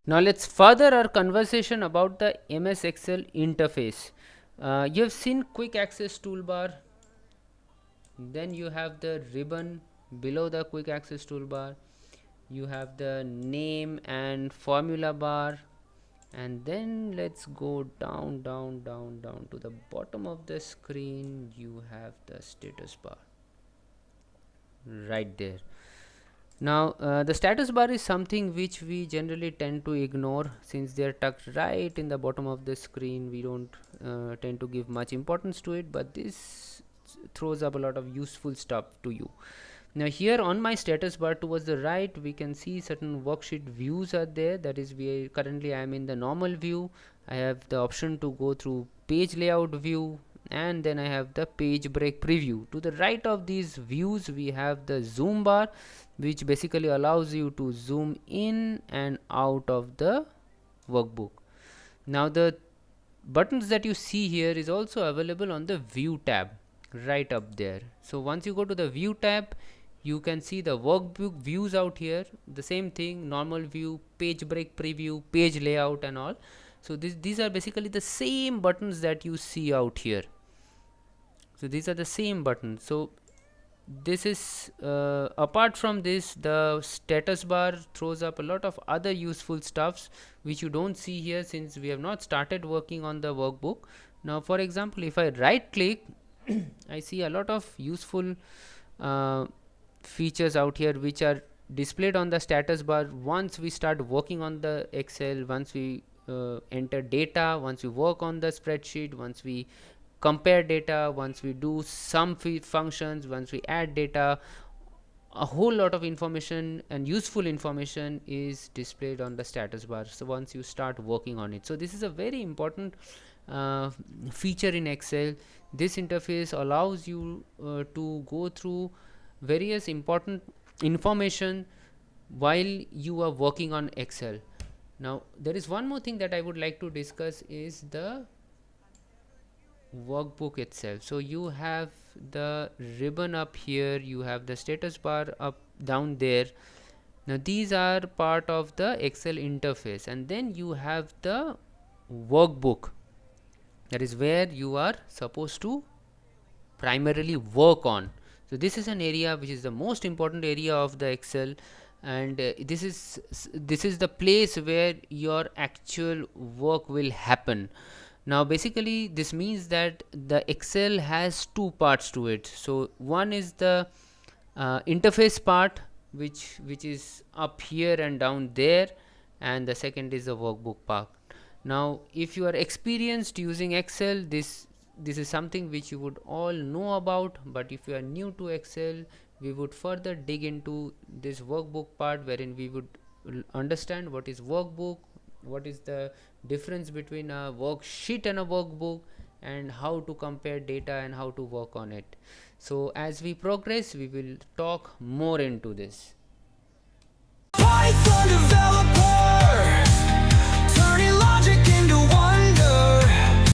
Now let's further our conversation about the MS Excel interface. You have seen quick access toolbar, then you have the ribbon below the quick access toolbar, you have the name and formula bar, and then let's go down to the bottom of the screen. You have the status bar right there. Now the status bar is something which we generally tend to ignore since they are tucked right in the bottom of the screen. We don't tend to give much importance to it, but this throws up a lot of useful stuff to you. Now here on my status bar towards the right, we can see certain worksheet views are there. That is, currently I am in the normal view. I have the option to go through page layout view, and then I have the page break preview. To the right of these views, we have the zoom bar, which basically allows you to zoom in and out of the workbook. Now the buttons that you see here is also available on the view tab right up there. So once you go to the view tab, you can see the workbook views out here. The same thing, normal view, page break preview, page layout and all. So these are basically the same buttons that you see out here. So these are the same buttons. So this is apart from this, the status bar throws up a lot of other useful stuffs which you don't see here since we have not started working on the workbook. Now for example, if I right click I see a lot of useful uh, features out here which are displayed on the status bar once we start working on the Excel, once we enter data, once we work on the spreadsheet, once we compare data, once we do some functions, once we add data. A whole lot of information and useful information is displayed on the status bar, so once you start working on it. So this is a very important feature in Excel. This interface allows you to go through various important information while you are working on Excel. Now there is one more thing that I would like to discuss is the workbook itself. So you have the ribbon up here, you have the status bar up down there. Now these are part of the Excel interface, and then you have the workbook, that is where you are supposed to primarily work on. So this is an area which is the most important area of the Excel, and this is the place where your actual work will happen. Now basically this means that the Excel has two parts to it. So one is the interface part, which is up here and down there, and the second is the workbook part. Now if you are experienced using Excel, this is something which you would all know about, but if you are new to Excel, we would further dig into this workbook part, wherein we would understand what is workbook, what is the difference between a worksheet and a workbook, and how to compare data and how to work on it. So as we progress, we will talk more into this.